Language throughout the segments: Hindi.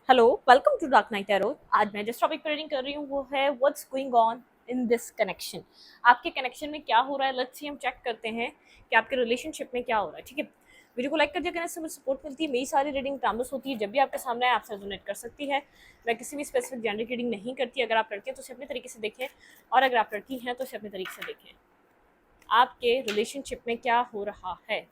Hello, welcome to dark knight arrow. आज मैं जिस टॉपिक पर रीडिंग कर रही हूँ वो है what's going on in this connection. आपके कनेक्शन में क्या हो रहा है, लेट्स सी हम चेक करते हैं कि आपके रिलेशनशिप में क्या हो रहा है। ठीक है, वीडियो को लाइक कर दिया करने से मुझे सपोर्ट मिलती है। मेरी सारी रीडिंग टाइमलेस होती है, जब भी आपके सामने आए आपसे रेजोनेट कर सकती है। मैं किसी भी स्पेसिफिक जेंडर की रीडिंग नहीं करती। अगर आप लड़के हैं तो उसे अपने तरीके से देखें, और अगर आप लड़की हैं तो उसे अपने तरीके से देखें। आपके रिलेशनशिप में क्या हो रहा है?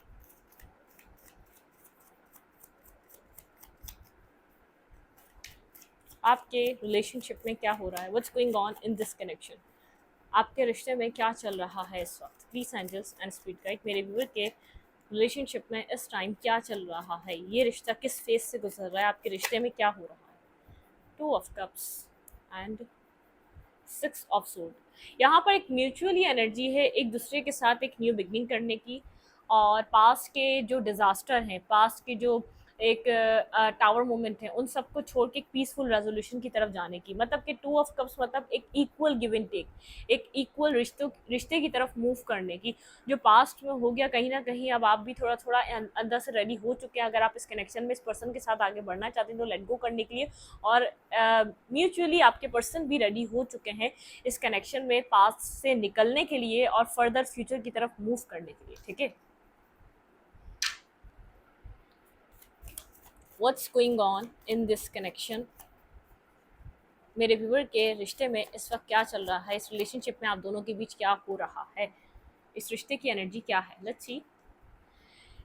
आपके रिलेशनशिप में क्या हो रहा है? What's going on in this connection? आपके रिश्ते में क्या चल रहा है इस वक्त? Please angels and spirit guide, मेरे व्यूअर के रिलेशनशिप में इस टाइम क्या चल रहा है? ये रिश्ता किस फेज से गुजर रहा है? आपके रिश्ते में क्या हो रहा है? Two of cups and six of sword. यहाँ पर एक म्यूचुअली एनर्जी है एक दूसरे के साथ एक न्यू बिगनिंग करने की, और पास्ट के जो डिजास्टर हैं, पास्ट के जो एक टावर मोमेंट है, उन सबको छोड़ के एक पीसफुल रेजोल्यूशन की तरफ जाने की। मतलब कि टू ऑफ कप्स मतलब एक इक्वल गिव एंड टेक, एक इक्वल रिश्ते की तरफ मूव करने की। जो पास्ट में हो गया, कहीं ना कहीं अब आप भी थोड़ा थोड़ा अंदर से रेडी हो चुके हैं। अगर आप इस कनेक्शन में इस पर्सन के साथ आगे बढ़ना चाहते हैं तो लेट गो करने के लिए, और म्यूचुअली आपके पर्सन भी रेडी हो चुके हैं इस कनेक्शन में पास्ट से निकलने के लिए और फर्दर फ्यूचर की तरफ मूव करने के लिए। ठीक है, what's going on in this connection? मेरे व्यूअर के रिश्ते में इस वक्त क्या चल रहा है? इस रिलेशनशिप में आप दोनों के बीच क्या हो रहा है? इस रिश्ते की एनर्जी क्या है? Let's see.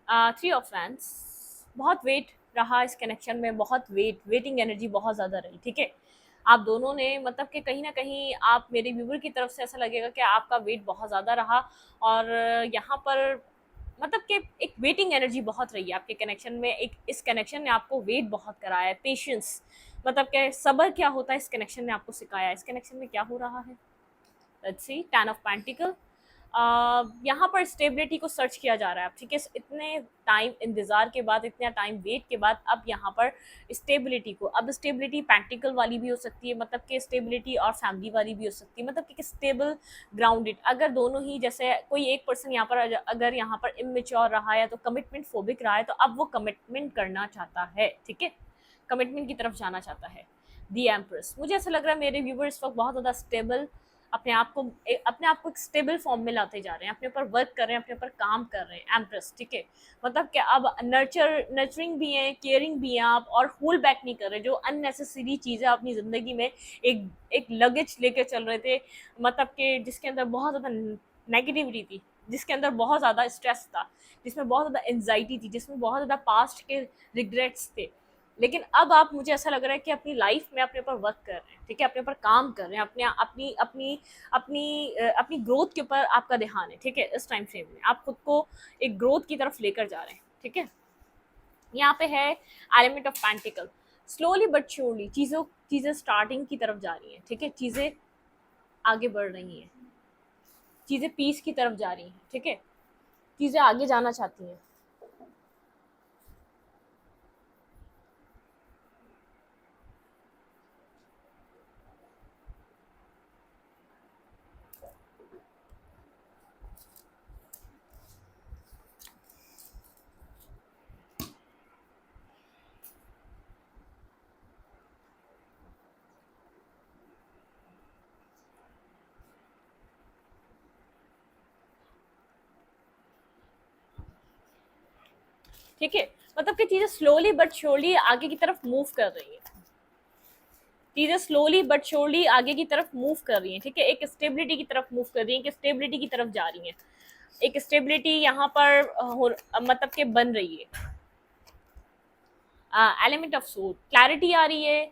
Three of fans. बहुत वेट रहा इस कनेक्शन में, बहुत वेटिंग एनर्जी बहुत ज़्यादा रही। ठीक है, आप दोनों ने मतलब कि कहीं ना कहीं आप, मेरे व्यूवर की तरफ से ऐसा लगेगा कि आपका वेट बहुत ज़्यादा रहा, और यहाँ पर मतलब कि एक वेटिंग एनर्जी बहुत रही है आपके कनेक्शन में। एक इस कनेक्शन ने आपको वेट बहुत कराया है, पेशेंस, मतलब कि सब्र क्या होता है इस कनेक्शन ने आपको सिखाया है। इस कनेक्शन में क्या हो रहा है? Let's see. Ten of pentacle. यहाँ पर स्टेबिलिटी को सर्च किया जा रहा है। ठीक है, इतने टाइम इंतजार के बाद, इतना टाइम वेट के बाद अब यहाँ पर स्टेबिलिटी को, अब स्टेबिलिटी प्रैक्टिकल वाली भी हो सकती है, मतलब कि स्टेबिलिटी और फैमिली वाली भी हो सकती है, मतलब कि स्टेबल ग्राउंडेड। अगर दोनों ही, जैसे कोई एक पर्सन यहाँ पर अगर यहाँ पर इमेच्योर रहा है तो कमिटमेंट फोबिक रहा है, तो अब वो कमिटमेंट करना चाहता है। ठीक है, कमिटमेंट की तरफ जाना चाहता है। The empress. मुझे ऐसा लग रहा है मेरे व्यूवर इस वक्त बहुत ज़्यादा स्टेबल, अपने आप को एक स्टेबल फॉर्म में लाते जा रहे हैं, अपने ऊपर वर्क कर रहे हैं, अपने ऊपर काम कर रहे हैं। एम्प्रेस। ठीक है, मतलब कि अब नर्चरिंग भी हैं, केयरिंग भी हैं आप, और होल्ड बैक नहीं कर रहे जो अननेसेसरी चीज़ें अपनी ज़िंदगी में एक एक लगेज लेके चल रहे थे, मतलब कि जिसके अंदर बहुत ज़्यादा नेगेटिविटी थी, जिसके अंदर बहुत ज़्यादा स्ट्रेस था, जिसमें बहुत ज़्यादा एनजाइटी थी, जिसमें बहुत ज़्यादा पास्ट के रिग्रेट्स थे। लेकिन अब आप, मुझे ऐसा लग रहा है कि अपनी लाइफ में अपने ऊपर वर्क कर रहे हैं। ठीक है, अपने ऊपर काम कर रहे हैं, अपने अपनी अपनी अपनी ग्रोथ के ऊपर आपका ध्यान है। ठीक है, इस टाइम फ्रेम में आप खुद को एक ग्रोथ की तरफ लेकर जा रहे हैं। ठीक है, यहाँ पे है element of pentacle. Slowly but surely चीज़ें स्टार्टिंग की तरफ जा रही हैं। ठीक है, चीज़ें आगे बढ़ रही हैं, चीज़ें पीस की तरफ जा रही हैं। ठीक है, चीज़ें आगे जाना चाहती हैं। ठीक है, मतलब कि चीज़ें स्लोली बट श्योरली आगे की तरफ मूव कर रही हैं। चीज़ें स्लोली बट श्योरली आगे की तरफ मूव कर रही हैं। ठीक है, एक स्टेबिलिटी की तरफ मूव कर रही हैं, कि स्टेबिलिटी की तरफ जा रही हैं। एक स्टेबिलिटी यहाँ पर मतलब कि बन रही है। Element of soul. क्लैरिटी आ रही है,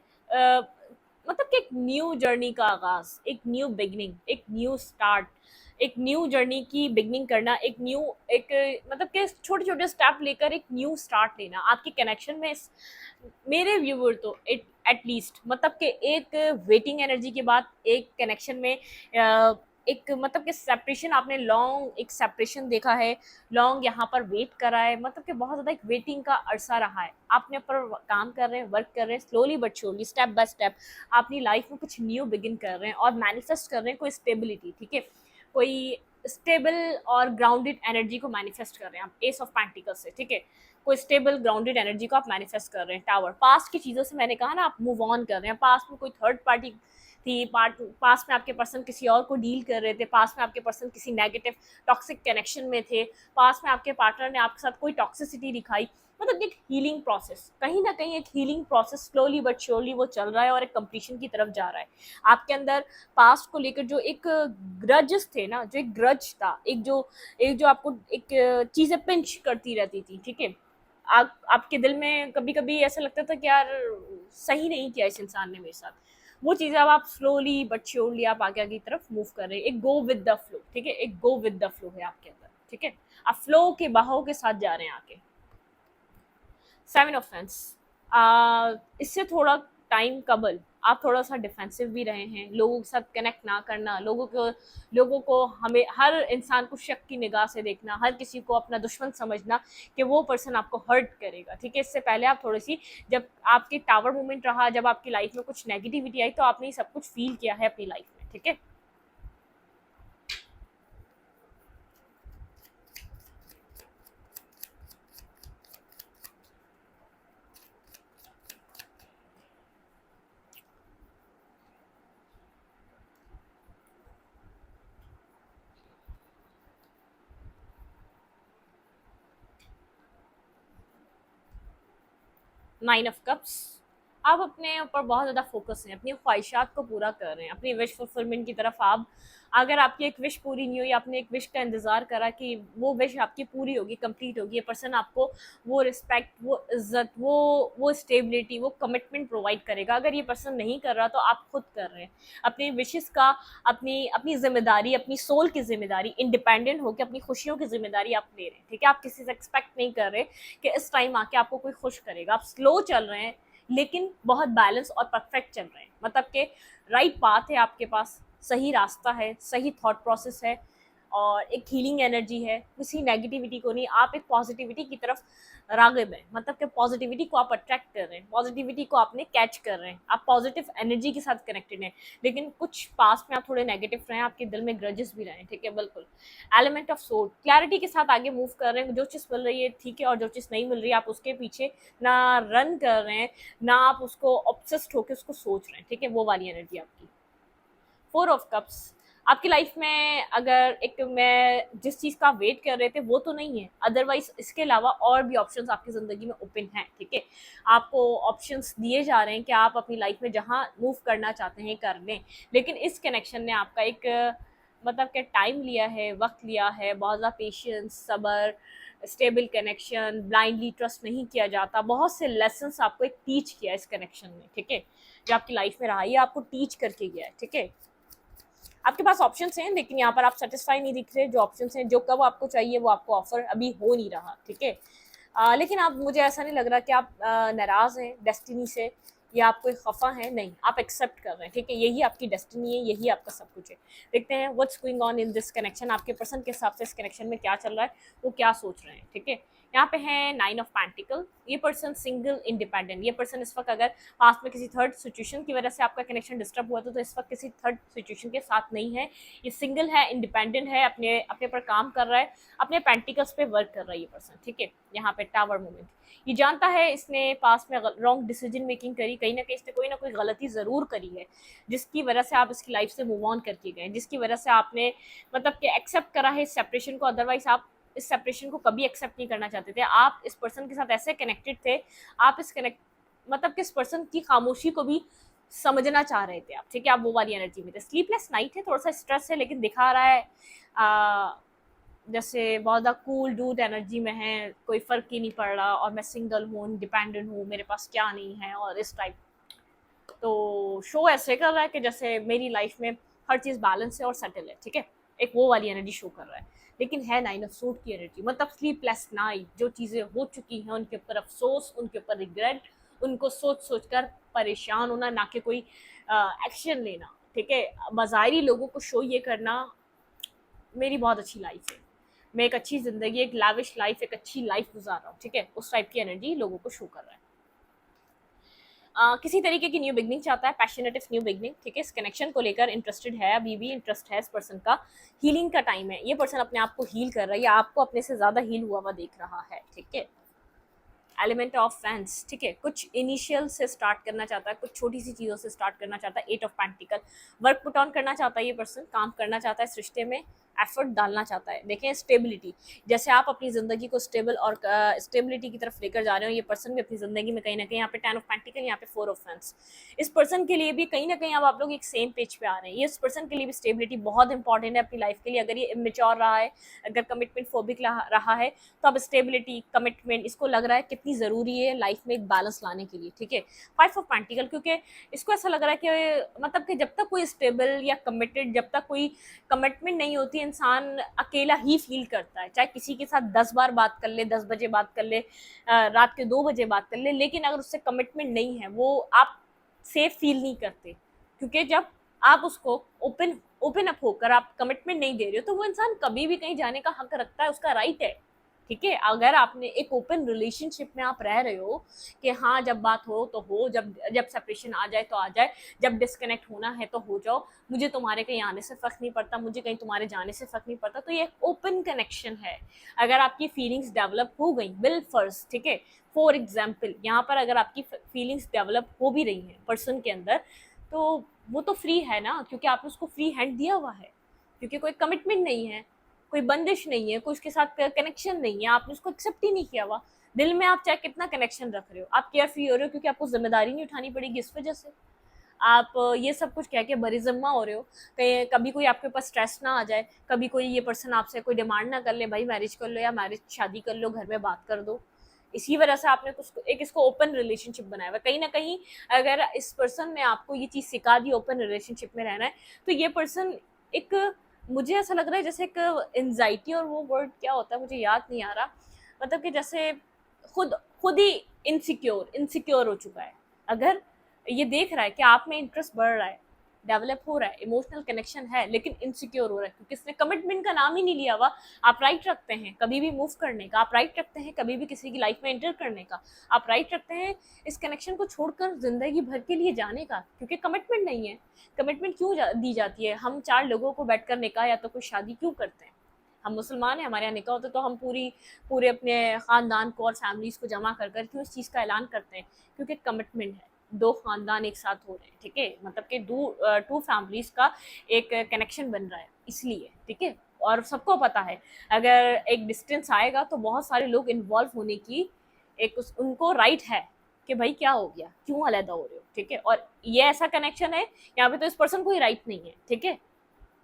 मतलब कि एक न्यू जर्नी का आगाज, एक न्यू बिगनिंग, एक न्यू स्टार्ट, एक न्यू जर्नी की बिगनिंग करना, एक मतलब कि छोटे छोटे स्टेप लेकर एक न्यू स्टार्ट लेना आपके कनेक्शन में। मेरे व्यूवर तो एटलीस्ट मतलब कि एक वेटिंग एनर्जी के बाद एक कनेक्शन में एक मतलब कि सेपरेशन, आपने लॉन्ग एक सेपरेशन देखा है, लॉन्ग यहाँ पर वेट करा है, मतलब कि बहुत ज़्यादा एक वेटिंग का अरसा रहा है। आपने ऊपर काम कर रहे हैं, वर्क कर रहे हैं, slowly but surely, step by step अपनी लाइफ में कुछ न्यू बिगिन कर रहे हैं और मैनिफेस्ट कर रहे हैं कोई स्टेबिलिटी। ठीक है, कोई स्टेबल और ग्राउंडेड एनर्जी को मैनिफेस्ट कर रहे हैं आप एस ऑफ पेंटिकल से, ठीक है। कोई स्टेबल ग्राउंडेड एनर्जी को आप मैनिफेस्ट कर रहे हैं। टावर, पास्ट की चीज़ों से मैंने कहा ना, आप मूव ऑन कर रहे हैं। पास्ट में कोई थर्ड पार्टी थी, पास्ट में आपके पर्सन किसी और को डील कर रहे थे, पास्ट में आपके पर्सन किसी नेगेटिव टॉक्सिक कनेक्शन में थे, पास्ट में आपके पार्टनर ने आपके साथ कोई टॉक्सिसिटी दिखाई। मतलब एक हीलिंग प्रोसेस, कहीं ना कहीं एक healing process slowly but surely वो चल रहा है और एक कंप्लीशन की तरफ जा रहा है। आपके अंदर पास्ट को लेकर जो एक ग्रजेस थे ना, जो एक ग्रज था, एक जो आपको एक चीज़ें पिंच करती रहती थी, ठीक है। आपके दिल में कभी कभी ऐसा लगता था कि यार सही नहीं किया इस इंसान ने मेरे साथ, वो चीज़ें अब आप स्लोली बट श्योरली आप आगे आगे की तरफ मूव कर रहे हैं। एक गो विद द फ्लो, ठीक है, एक गो विद द फ्लो है आपके अंदर, ठीक है। आप फ्लो के बहाव के साथ जा रहे हैं आगे। 7 ऑफ पेंस, इससे थोड़ा टाइम कबल आप थोड़ा सा डिफेंसिव भी रहे हैं, लोगों के साथ कनेक्ट ना करना, लोगों को हमें हर इंसान को शक की निगाह से देखना, हर किसी को अपना दुश्मन समझना कि वो पर्सन आपको हर्ट करेगा, ठीक है। इससे पहले आप थोड़ी सी, जब आपकी टावर मोमेंट रहा, जब आपकी लाइफ में कुछ नेगेटिविटी आई, तो आपने ये सब कुछ फील किया है अपनी लाइफ में, ठीक है। 9 ऑफ कप्स, आप अपने ऊपर बहुत ज़्यादा फोकस हैं, अपनी ख्वाहिशात को पूरा कर रहे हैं, अपनी विश फुलफिलमेंट की तरफ आप, अगर आपकी एक विश पूरी नहीं हुई, आपने एक विश का इंतज़ार करा कि वो विश आपकी पूरी होगी, कंप्लीट होगी, ये पर्सन आपको वो रिस्पेक्ट, वो इज्जत, वो स्टेबिलिटी, वो कमिटमेंट प्रोवाइड करेगा। अगर ये पर्सन नहीं कर रहा तो आप खुद कर रहे हैं अपनी विशेस का, अपनी अपनी जिम्मेदारी, अपनी सोल की जिम्मेदारी, इंडिपेंडेंट होकर अपनी खुशियों की जिम्मेदारी आप ले रहे हैं, ठीक है। आप किसी से एक्सपेक्ट नहीं कर रहे कि इस टाइम आके आपको कोई खुश करेगा। आप स्लो चल रहे हैं लेकिन बहुत बैलेंस और परफेक्ट चल रहे हैं, मतलब कि राइट पाथ है आपके पास, सही रास्ता है, सही थॉट प्रोसेस है, और एक हीलिंग एनर्जी है। किसी नेगेटिविटी को नहीं, आप एक पॉजिटिविटी की तरफ राग़िब हैं, मतलब कि पॉजिटिविटी को आप अट्रैक्ट कर रहे हैं, पॉजिटिविटी को आपने कैच कर रहे हैं, आप पॉजिटिव एनर्जी के साथ कनेक्टेड हैं। लेकिन कुछ पास्ट में आप थोड़े नेगेटिव रहे हैं, आपके दिल में ग्रजेस भी रहे हैं, ठीक है, बिल्कुल। एलिमेंट ऑफ सोल, क्लैरिटी के साथ आगे मूव कर रहे हैं, जो चीज़ मिल रही है ठीक है, और जो चीज़ नहीं मिल रही है आप उसके पीछे ना रन कर रहे हैं, ना आप उसको ऑब्सेस्ड होकर उसको सोच रहे हैं, ठीक है, वो वाली एनर्जी आपकी। 4 ऑफ कप्स, आपकी लाइफ में अगर एक मैं जिस चीज़ का वेट कर रहे थे वो तो नहीं है, अदरवाइज इसके अलावा और भी ऑप्शंस आपकी ज़िंदगी में ओपन हैं, ठीक है। आपको ऑप्शंस दिए जा रहे हैं कि आप अपनी लाइफ में जहाँ मूव करना चाहते हैं कर लें, लेकिन इस कनेक्शन ने आपका एक मतलब कि टाइम लिया है, वक्त लिया है, बहुत ज़्यादा पेशेंस, सब्र, स्टेबल कनेक्शन, ब्लाइंडली ट्रस्ट नहीं किया जाता, बहुत से लेसन्स आपको एक टीच किया इस कनेक्शन में, ठीक है। जो आपकी लाइफ में रहा ये आपको टीच करके गया है, ठीक है। आपके पास ऑप्शंस हैं लेकिन यहाँ पर आप सेटिस्फाई नहीं दिख रहे, जो ऑप्शंस हैं, जो कब आपको चाहिए वो आपको ऑफर अभी हो नहीं रहा, ठीक है। लेकिन आप, मुझे ऐसा नहीं लग रहा कि आप नाराज़ हैं डेस्टिनी से या आप कोई खफा हैं, नहीं, आप एक्सेप्ट कर रहे हैं, ठीक है। यही आपकी डेस्टिनी है, यही आपका सब कुछ है। देखते हैं what's going on in this connection, आपके पर्सन के हिसाब से इस कनेक्शन में क्या चल रहा है, वो क्या सोच रहे हैं, ठीक है। यहाँ पे है 9 ऑफ पेंटिकल, ये पर्सन सिंगल इंडिपेंडेंट, ये पर्सन इस वक्त अगर पास में किसी थर्ड सिचुएशन की वजह से आपका कनेक्शन डिस्टर्ब हुआ तो इस वक्त किसी थर्ड सिचुएशन के साथ नहीं है, ये सिंगल है, इंडिपेंडेंट है, अपने अपने पर काम कर रहा है, अपने पेंटिकल्स पे वर्क कर रहा है ये पर्सन, ठीक है। यहाँ पे टावर मोमेंट, ये जानता है इसने पास में रॉन्ग डिसीजन मेकिंग करी, कहीं ना कहीं इसने कोई ना कोई गलती ज़रूर करी है जिसकी वजह से आप इसकी लाइफ से मूव ऑन करके गए, जिसकी वजह से आपने मतलब कि एक्सेप्ट करा है इस सेपरेशन को, अदरवाइज आप इस सेपरेशन को कभी एक्सेप्ट नहीं करना चाहते थे। आप इस पर्सन के साथ ऐसे कनेक्टेड थे, आप इस कनेक्ट मतलब कि इस पर्सन की खामोशी को भी समझना चाह रहे थे आप, ठीक है। आप वो वाली एनर्जी में थे। स्लीपलेस नाइट है, थोड़ा सा स्ट्रेस है, लेकिन दिखा रहा है जैसे बहुत ज़्यादा कूल डूड एनर्जी में है, कोई फ़र्क ही नहीं पड़ रहा, और मैं सिंगल हूँ, इंडिपेंडेंट हूँ, मेरे पास क्या नहीं है, और इस टाइप। तो शो ऐसे कर रहा है कि जैसे मेरी लाइफ में हर चीज़ बैलेंस है और सेटल है, ठीक है, एक वो वाली एनर्जी शो कर रहा है। लेकिन है 9 ऑफ सूट की एनर्जी, मतलब स्लीपलेस नाइट, जो चीज़ें हो चुकी हैं उनके ऊपर अफसोस, उनके ऊपर रिग्रेट, उनको सोच सोच कर परेशान होना, ना कि कोई एक्शन लेना, ठीक है। बाज़ारी लोगों को शो ये करना मेरी बहुत अच्छी लाइफ है, मैं एक अच्छी ज़िंदगी, एक लाविश लाइफ, एक अच्छी लाइफ गुजार रहा हूँ, ठीक है, उस टाइप की एनर्जी लोगों को शो कर रहा है। किसी तरीके की न्यू बिगनिंग चाहता है, पैशनेट न्यू बिगनिंग, ठीक है। इस कनेक्शन को लेकर इंटरेस्टेड है, अभी भी इंटरेस्ट है इस पर्सन का। हीलिंग का टाइम है, ये पर्सन अपने आप को हील कर रहा है या आपको अपने से ज्यादा हील हुआ हुआ देख रहा है, ठीक है। एलिमेंट ऑफ फैंस, ठीक है, कुछ इनिशियल से स्टार्ट करना चाहता है, कुछ छोटी सी चीज़ों से स्टार्ट करना चाहता है। 8 of pentacle, work put on करना चाहता है ये पर्सन, काम करना चाहता है इस रिश्ते में, एफर्ट डालना चाहता है। देखें स्टेबिलिटी, जैसे आप अपनी ज़िंदगी को स्टेबल और स्टेबिलिटी की तरफ लेकर जा रहे हो, ये पर्सन भी अपनी ज़िंदगी में कहीं ना कहीं, यहाँ पे 10 ऑफ पेंटिकल, यहाँ पे 4 ऑफ फैंस, इस पर्सन के लिए भी कहीं ना कहीं अब आप लोग एक सेम पेज पे आ रहे हैं। ये इस पर्सन के लिए भी स्टेबिलिटी बहुत इंपॉर्टेंट है अपनी लाइफ के लिए। अगर ये इमेच्योर रहा है, अगर कमिटमेंट फोबिक रहा है, तो अब स्टेबिलिटी, कमिटमेंट इसको लग रहा है कितनी ज़रूरी है लाइफ में एक बैलेंस लाने के लिए, ठीक है। 5 ऑफ पेंटिकल, क्योंकि इसको ऐसा लग रहा है कि मतलब कि जब तक कोई स्टेबल या कमिटेड, जब तक कोई कमिटमेंट नहीं होती, इंसान अकेला ही फील करता है। चाहे किसी के साथ 10 बार बात कर ले, 10 बजे बात कर ले, रात के 2 बजे बात कर ले, लेकिन अगर उससे कमिटमेंट नहीं है, वो आप सेफ फील नहीं करते। क्योंकि जब आप उसको ओपन अप होकर आप कमिटमेंट नहीं दे रहे हो, तो वो इंसान कभी भी कहीं जाने का हक रखता है, उसका राइट है, ठीक है। अगर आपने एक ओपन रिलेशनशिप में आप रह रहे हो कि हाँ जब बात हो तो हो, जब जब सेपरेशन आ जाए तो आ जाए, जब डिस्कनेक्ट होना है तो हो जाओ, मुझे तुम्हारे कहीं आने से फ़र्क नहीं पड़ता, मुझे कहीं तुम्हारे जाने से फ़र्क नहीं पड़ता, तो ये ओपन कनेक्शन है। अगर आपकी फीलिंग्स डेवलप हो गई विल फर्स्ट, ठीक है। फॉर एग्जाम्पल यहाँ पर अगर आपकी फीलिंग्स डेवलप हो भी रही हैं पर्सन के अंदर, तो वो तो फ्री है ना, क्योंकि आपने उसको फ्री हैंड दिया हुआ है, क्योंकि कोई कमिटमेंट नहीं है, कोई बंदिश नहीं है, कोई उसके साथ कनेक्शन नहीं है, आपने उसको एक्सेप्ट ही नहीं किया हुआ। दिल में आप चाहे कितना कनेक्शन रख रहे हो, आप केयर फ्री हो रहे हो क्योंकि आपको जिम्मेदारी नहीं उठानी पड़ेगी, इस वजह से आप ये सब कुछ कह के बरिजम्मा हो रहे हो। कहीं कभी कोई आपके पास स्ट्रेस ना आ जाए, कभी कोई ये पर्सन आपसे कोई डिमांड ना कर ले, भाई मैरिज कर लो या मैरिज शादी कर लो, घर में बात कर दो। इसी वजह से आपने कुछ एक इसको ओपन रिलेशनशिप बनाया हुआ। कहीं ना कहीं अगर इस पर्सन ने आपको ये चीज़ सिखा दी ओपन रिलेशनशिप में रहना है, तो ये पर्सन एक, मुझे ऐसा लग रहा है जैसे एक एंजाइटी, और वो वर्ड क्या होता है मुझे याद नहीं आ रहा, मतलब कि जैसे खुद खुद ही इनसिक्योर हो चुका है। अगर ये देख रहा है कि आप में इंटरेस्ट बढ़ रहा है, डेवलप हो रहा है, इमोशनल कनेक्शन है, लेकिन इनसिक्योर हो रहा है क्योंकि इसने कमिटमेंट का नाम ही नहीं लिया हुआ। आप राइट रखते हैं कभी भी मूव करने का, आप राइट रखते हैं कभी भी किसी की लाइफ में एंटर करने का, आप राइट रखते हैं इस कनेक्शन को छोड़कर जिंदगी भर के लिए जाने का, क्योंकि कमिटमेंट नहीं है। कमिटमेंट क्यों दी जाती है? हम 4 लोगों को बैठकर निकाह या तो कोई शादी क्यों करते हैं? हम मुसलमान हैं, हमारे यहाँ निकाह होता है तो हम पूरे अपने ख़ानदान को और फैमिलीज़ को जमा कर क्यों इस चीज़ का ऐलान करते हैं? क्योंकि कमिटमेंट है, 2 ख़ानदान एक साथ हो रहे हैं, ठीक है, मतलब कि 2 फैमिलीज़ का एक कनेक्शन बन रहा है, इसलिए, ठीक है। और सबको पता है अगर एक डिस्टेंस आएगा तो बहुत सारे लोग इन्वॉल्व होने की एक उनको राइट है कि भाई क्या हो गया, क्यों अलग हो रहे हो, ठीक है। और ये ऐसा कनेक्शन है यहाँ पे तो इस पर्सन को ही राइट नहीं है, ठीक है,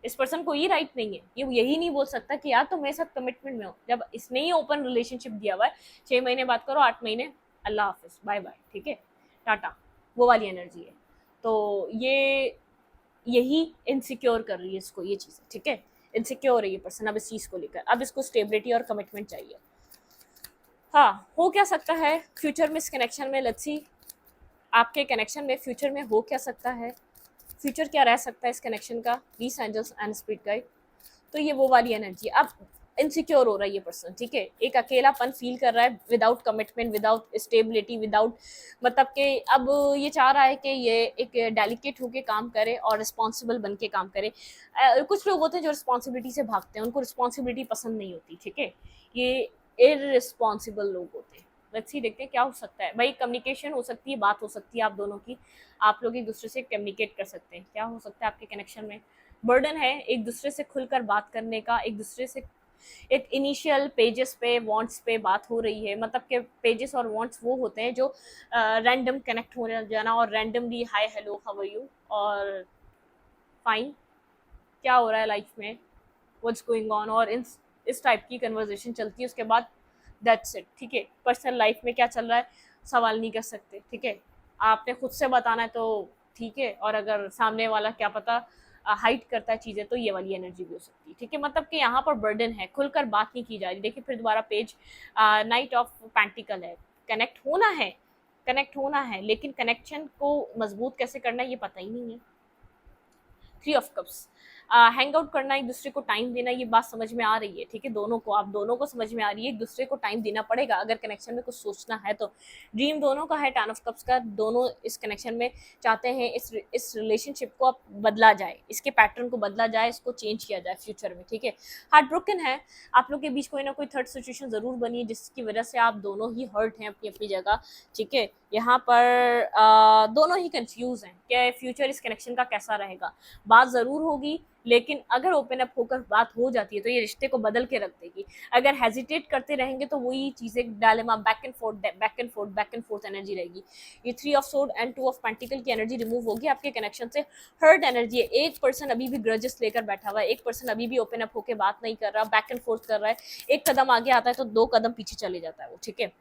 इस पर्सन को ये राइट नहीं है, ये यही नहीं बोल सकता कि यार तुम मेरे साथ कमिटमेंट में हो, जब इसने ही ओपन रिलेशनशिप दिया हुआ है। 6 महीने बात करो, 8 महीने अल्लाह हाफिज, बाय बाय, ठीक है, टाटा, वो वाली एनर्जी है। तो ये यही इनसिक्योर कर रही है इसको ये चीज़ें, ठीक है, इनसिक्योर है ये पर्सन अब इस चीज़ को लेकर, अब इसको स्टेबिलिटी और कमिटमेंट चाहिए। हाँ, हो क्या सकता है फ्यूचर में इस कनेक्शन में, लेट्स सी आपके कनेक्शन में फ्यूचर में हो क्या सकता है, फ्यूचर क्या रह सकता है इस कनेक्शन का, बीस एंजल्स एंड स्पिरिट गाइड। तो ये वो वाली एनर्जी, अब इनसिक्योर हो रहा है ये पर्सन, ठीक है, एक अकेलापन फील कर रहा है, without commitment, without stability, without, मतलब कि अब ये चाह रहा है कि ये एक डेलिकेट होके काम करे और रिस्पॉन्सिबल बन के काम करे। कुछ लोग होते हैं जो रिस्पॉन्सिबिलिटी से भागते हैं, उनको रिस्पॉन्सिबिलिटी पसंद नहीं होती, ठीक है, ये इररिस्पॉन्सिबल लोग होते हैं। लेट्स सी देखते हैं क्या हो सकता है। भाई कम्युनिकेशन हो सकती है, बात हो सकती है आप दोनों की, आप लोग एक दूसरे से कम्युनिकेट कर सकते हैं। क्या हो सकता है आपके कनेक्शन में? बर्डन है एक दूसरे से खुलकर बात करने का, एक दूसरे से एक इनिशियल पेजेस पे वांट्स पे बात हो रही है, मतलब कि पेजेस और वांट्स वो होते हैं जो रैंडम कनेक्ट हो जाना और randomly hi hello how are you और फाइन, क्या हो रहा है लाइफ में, व्हाट्स गोइंग ऑन, और इस टाइप की कन्वर्जेशन चलती है। उसके बाद दैट्स इट, ठीक है। पर्सनल लाइफ में क्या चल रहा है सवाल नहीं कर सकते, ठीक है, आपने खुद से बताना है तो ठीक है, और अगर सामने वाला क्या पता हाइड करता है चीज़ें तो ये वाली एनर्जी भी हो सकती है, ठीक है। मतलब कि यहाँ पर बर्डन है, खुलकर बात नहीं की जा रही। देखिए फिर दोबारा पेज नाइट ऑफ पेंटिकल है, कनेक्ट होना है, कनेक्ट होना है, लेकिन कनेक्शन को मजबूत कैसे करना है ये पता ही नहीं है। 3 ऑफ कप्स, हैंग आउट करना, एक दूसरे को टाइम देना, ये बात समझ में आ रही है, ठीक है, दोनों को, आप दोनों को समझ में आ रही है, एक दूसरे को टाइम देना पड़ेगा अगर कनेक्शन में कुछ सोचना है तो। ड्रीम दोनों का है, 10 ऑफ कप्स का, दोनों इस कनेक्शन में चाहते हैं इस रिलेशनशिप को अब बदला जाए, इसके पैटर्न को बदला जाए, इसको चेंज किया जाए फ्यूचर में, ठीक है। हार्ट ब्रोकन है, आप लोग के बीच कोई ना कोई थर्ड सिचुएशन जरूर बनी है जिसकी वजह से आप दोनों ही हर्ट हैं अपनी अपनी जगह, ठीक है। यहाँ पर दोनों ही कंफ्यूज हैं कि फ्यूचर इस कनेक्शन का कैसा रहेगा। बात ज़रूर होगी, लेकिन अगर ओपन अप होकर बात हो जाती है तो ये रिश्ते को बदल के रख देगी। अगर हेजिटेट करते रहेंगे तो वही चीज़ें dilemma, back and fourth back and fourth back and fourth energy रहेगी। ये 3 of sword and 2 of pentacle की एनर्जी रिमूव होगी, आपके कनेक्शन से हर्ट एनर्जी है। एक पर्सन अभी भी ग्रजेस लेकर बैठा हुआ है, एक पर्सन अभी भी ओपन अप होकर बात नहीं कर रहा, बैक एंड फोर्थ कर रहा है, एक कदम आगे आता है तो 2 कदम पीछे चले जाता है वो, ठीक है।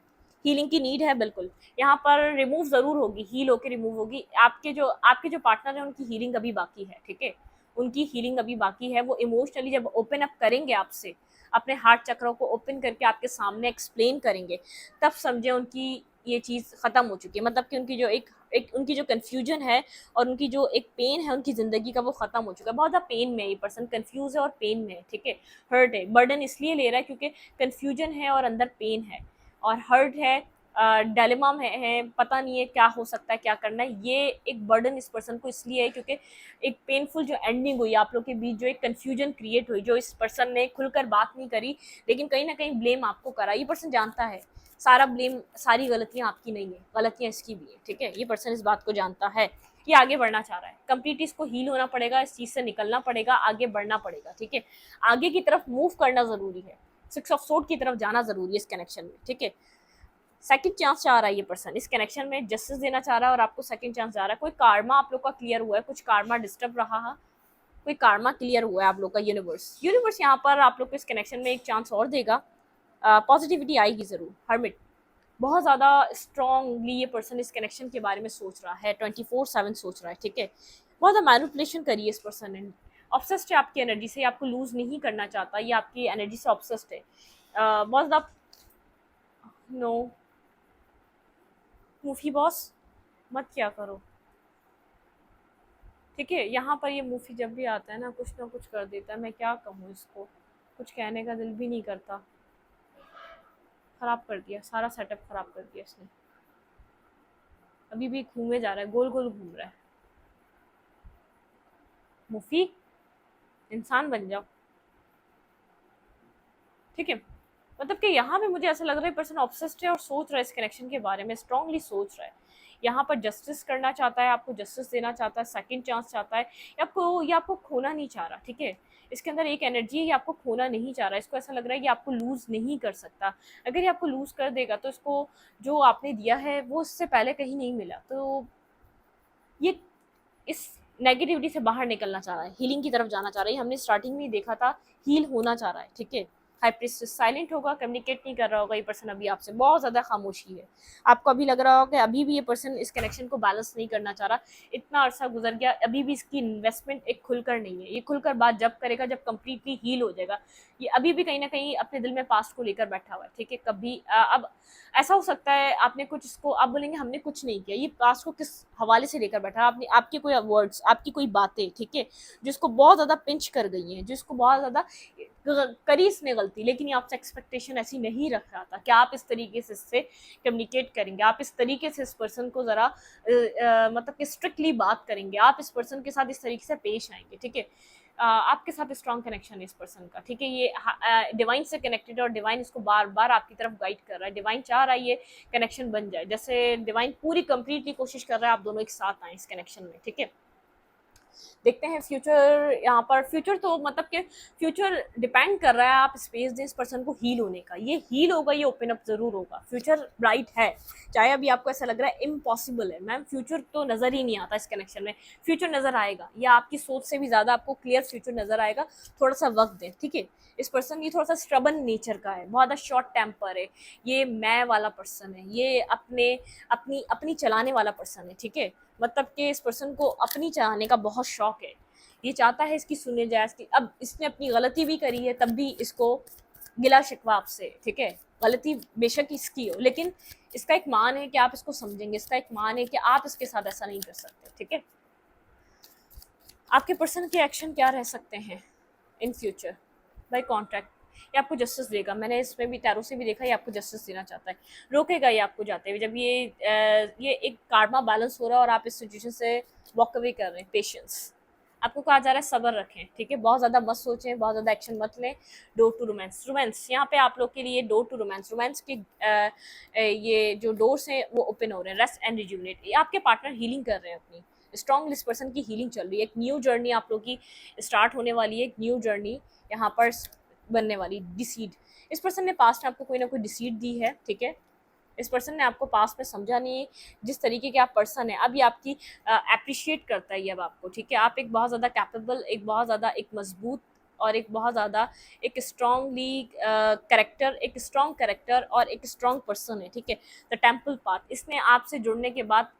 हीलिंग की नीड है बिल्कुल, यहाँ पर रिमूव जरूर होगी, हील होकर रिमूव होगी। आपके जो पार्टनर है उनकी हीलिंग अभी बाकी है, ठीक है, उनकी हीलिंग अभी बाकी है। वो इमोशनली जब ओपन अप करेंगे आपसे, अपने हार्ट चक्रों को ओपन करके आपके सामने एक्सप्लेन करेंगे, तब समझे उनकी ये चीज़ ख़त्म हो चुकी है। मतलब कि उनकी जो एक उनकी जो कन्फ्यूजन है और उनकी जो एक पेन है उनकी ज़िंदगी का, वो ख़त्म हो चुका है। बहुत ज़्यादा पेन में ये पर्सन कन्फ्यूज है और पेन में है, ठीक है, हर्ट है। बर्डन इसलिए ले रहा है क्योंकि कन्फ्यूजन है और अंदर पेन है और हर्ट है, डायलेमा में है, पता नहीं है क्या हो सकता है, क्या करना है। ये एक बर्डन इस पर्सन को इसलिए है क्योंकि एक पेनफुल जो एंडिंग हुई आप लोग के बीच, जो एक कन्फ्यूजन क्रिएट हुई, जो इस पर्सन ने खुलकर बात नहीं करी लेकिन कहीं ना कहीं ब्लेम आपको करा। ये पर्सन जानता है सारा ब्लेम, सारी गलतियां आपकी नहीं है, गलतियां इसकी भी है, ठीक है। ये पर्सन इस बात को जानता है, ये आगे बढ़ना चाह रहा है। कंप्लीटली इसको हील होना पड़ेगा, इस चीज़ से निकलना पड़ेगा, आगे बढ़ना पड़ेगा, ठीक है। आगे की तरफ मूव करना ज़रूरी है, 6 ऑफ सोर्ड की तरफ जाना ज़रूरी है इस कनेक्शन में, ठीक है। सेकंड चांस चाह रहा है ये पर्सन इस कनेक्शन में, जस्टिस देना चाह रहा है और आपको सेकंड चांस जा रहा है। कोई कार्मा आप लोग का क्लियर हुआ है, कुछ कार्मा डिस्टर्ब रहा है, कोई कार्मा क्लियर हुआ है आप लोग का। यूनिवर्स यहाँ पर आप लोग को इस कनेक्शन में एक चांस और देगा, पॉजिटिविटी आएगी ज़रूर। हर्मिट, बहुत ज़्यादा स्ट्रांगली ये पर्सन इस कनेक्शन के बारे में सोच रहा है, 24/7 सोच रहा है, ठीक है। बहुत ज़्यादा मैनिपुलेशन करी है इस पर्सन ने, ऑब्सेस्ड है आपकी एनर्जी से, आपको लूज़ नहीं करना चाहता, ये आपकी एनर्जी से ऑब्सेस्ड है। बहुत ज़्यादा नो मूफी बॉस मत क्या करो, ठीक है। यहाँ पर ये मूफी जब भी आता है ना कुछ कर देता है, मैं क्या कहूँ इसको, कुछ कहने का दिल भी नहीं करता। खराब कर दिया, सारा सेटअप खराब कर दिया इसने। अभी भी घूमे जा रहा है, गोल गोल घूम रहा है। मूफी, इंसान बन जाओ, ठीक है। मतलब कि यहाँ पे मुझे ऐसा लग रहा है पर्सन ऑब्सेस्ड है और सोच रहा है इस कनेक्शन के बारे में, स्ट्रांगली सोच रहा है। यहाँ पर जस्टिस करना चाहता है, आपको जस्टिस देना चाहता है, सेकंड चांस चाहता है, ये आपको खोना नहीं चाह रहा, ठीक है। इसके अंदर एक एनर्जी है, ये आपको खोना नहीं चाह रहा है। इसको ऐसा लग रहा है कि आपको लूज़ नहीं कर सकता। अगर ये आपको लूज़ कर देगा तो इसको जो आपने दिया है वो इससे पहले कहीं नहीं मिला, तो ये इस नेगेटिविटी से बाहर निकलना चाह रहा है, हीलिंग की तरफ जाना चाह रहा है। हमने स्टार्टिंग में ही देखा था, हील होना चाह रहा है, ठीक है। हाई प्रीस्टेस साइलेंट होगा, कम्युनिकेट नहीं कर रहा होगा ये पर्सन, अभी आपसे बहुत ज़्यादा खामोशी है। आपको अभी लग रहा होगा कि अभी भी ये पर्सन इस कनेक्शन को बैलेंस नहीं करना चाह रहा, इतना अरसा गुजर गया, अभी भी इसकी इन्वेस्टमेंट एक खुलकर नहीं है। ये खुलकर बात जब करेगा जब कंप्लीटली हील हो जाएगा। ये अभी भी कहीं ना कहीं अपने दिल में पास्ट को लेकर बैठा हुआ है, ठीक है। कभी अब ऐसा हो सकता है आपने कुछ, इसको आप बोलेंगे हमने कुछ नहीं किया, ये पास्ट को किस हवाले से लेकर बैठा, आपने आपके कोई वर्ड्स, आपकी कोई बातें, ठीक है, जिसको बहुत ज़्यादा पिंच कर गई हैं, जिसको बहुत ज़्यादा करी इसने गलती, लेकिन ये आपसे एक्सपेक्टेशन ऐसी नहीं रख रहा था कि आप इस तरीके से इससे कम्युनिकेट करेंगे, आप इस तरीके से इस पर्सन को ज़रा मतलब कि स्ट्रिक्टली बात करेंगे, आप इस पर्सन के साथ इस तरीके से पेश आएंगे, ठीक है। आपके साथ स्ट्रॉन्ग कनेक्शन है इस पर्सन का, ठीक है। ये डिवाइन से कनेक्टेड है और डिवाइन इसको बार बार आपकी तरफ गाइड कर रहा है। डिवाइन चाह रहा है ये कनेक्शन बन जाए, जैसे डिवाइन पूरी कंप्लीटली कोशिश कर रहा है आप दोनों एक साथ आए इस कनेक्शन में, ठीक है। देखते हैं फ्यूचर, यहाँ पर फ्यूचर तो मतलब कि फ्यूचर डिपेंड कर रहा है, आप स्पेस दें इस पर्सन को हील होने का, ये हील होगा, ये ओपन अप जरूर होगा। फ्यूचर ब्राइट है, चाहे अभी आपको ऐसा लग रहा है इम्पॉसिबल है, मैम फ्यूचर तो नज़र ही नहीं आता इस कनेक्शन में। फ्यूचर नज़र आएगा, या आपकी सोच से भी ज़्यादा आपको क्लियर फ्यूचर नज़र आएगा। थोड़ा सा वक्त दें, ठीक है। इस पर्सन ये थोड़ा सा स्ट्रबन नेचर का है, बहुत ज़्यादा शॉर्ट टेम्पर है, ये मैं वाला पर्सन है, ये अपनी अपनी चलाने वाला पर्सन है, ठीक है। मतलब कि इस पर्सन को अपनी चलाने का बहुत शौक है, ये चाहता है इसकी सुने जाए, इसकी, अब इसने अपनी गलती भी करी है तब भी इसको गिला शिकवा आपसे, ठीक है। गलती बेशक इसकी हो, लेकिन इसका एक मान है कि आप इसको समझेंगे, इसका एक मान है कि आप इसके साथ ऐसा नहीं कर सकते, ठीक है। आपके पर्सन के एक्शन क्या रह सकते हैं इन फ्यूचर बाय कॉन्ट्रैक्ट। ये आपको जस्टिस देगा, मैंने इसमें भी टैरो से भी देखा, ये आपको जस्टिस देना चाहता है, रोकेगा ये आपको जाते हुए। जब ये एक कार्मा बैलेंस हो रहा है और आप इस सिचुएशन से वॉक अवे कर रहे हैं, पेशेंस आपको कहा जा रहा है, सब्र रखें, ठीक है, बहुत ज़्यादा मत सोचें, बहुत ज़्यादा एक्शन मत लें। डोर टू रोमांस, रोमांस यहाँ पे आप लोग के लिए डोर टू रोमांस, रोमांस के ये जो डोर्स हैं वो ओपन हो रहे हैं। रेस्ट एंड रिज्यूनेट, ये आपके पार्टनर हीलिंग कर रहे हैं अपनी, स्ट्रॉन्ग इस पर्सन की हीलिंग चल रही है, एक न्यू जर्नी आप लोग की स्टार्ट होने वाली है, एक न्यू जर्नी यहाँ पर बनने वाली। डिसीड, इस पर्सन ने पास्ट में आपको कोई ना कोई डिसीड दी है, ठीक है, इस पर्सन ने आपको पास्ट में समझा नहीं, जिस तरीके के आप पर्सन है अब ये आपकी अप्रिशिएट करता है ये अब आपको, ठीक है, आप एक बहुत ज़्यादा कैपेबल, एक बहुत ज़्यादा एक मजबूत और एक बहुत ज़्यादा एक स्ट्रॉन्गली करेक्टर, एक स्ट्रॉन्ग करेक्टर और एक स्ट्रॉन्ग पर्सन है, ठीक है। द टेम्पल पाथ, इसने आपसे जुड़ने के बाद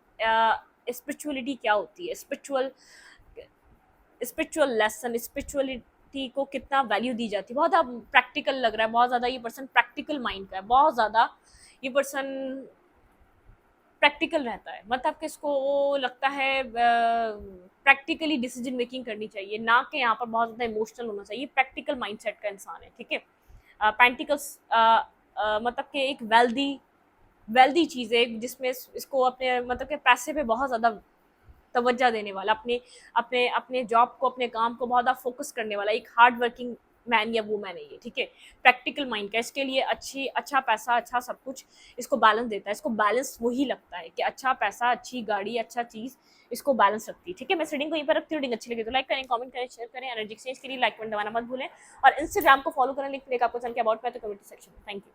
स्पिरिचुअलिटी क्या होती है, स्पिरिचुअल लेसन, स्पिरिचुअलिटी को कितना वैल्यू दी जाती है, बहुत ज़्यादा प्रैक्टिकल लग रहा है, बहुत ज़्यादा ये पर्सन प्रैक्टिकल माइंड का है, बहुत ज़्यादा ये पर्सन प्रैक्टिकल रहता है, मतलब किसको लगता है प्रैक्टिकली डिसीजन मेकिंग करनी चाहिए, ना कि यहाँ पर बहुत ज़्यादा इमोशनल होना चाहिए, प्रैक्टिकल माइंडसेट का इंसान है, ठीक है। पेंटिकल्स मतलब कि एक वेल्दी चीज़ है जिसमें इसको अपने मतलब के पैसे पे बहुत ज़्यादा तवज्जो देने वाला, अपने अपने अपने जॉब को, अपने काम को बहुत ज़्यादा फोकस करने वाला एक हार्ड वर्किंग मैन या वूमैन है ये, ठीक है। प्रैक्टिकल माइंड का, इसके लिए अच्छा पैसा, अच्छा सब कुछ इसको बैलेंस देता है, इसको बैलेंस वही लगता है कि अच्छा पैसा, अच्छी गाड़ी, अच्छा चीज़ इसको बैलेंस रखती है, ठीक है। मैं रीडिंग को यहीं पर रखती हूँ, रीडिंग अच्छी लगी तो लाइक करें, कमेंट करें, शेयर करें, एनर्जी एक्सचेंज के लिए लाइक बटन दबाना मत भूलें और इंस्टाग्राम को फॉलो करें, लिंक मिलेगा आपको चैनल के अबाउट में तो कमेंट सेक्शन में। Thank you.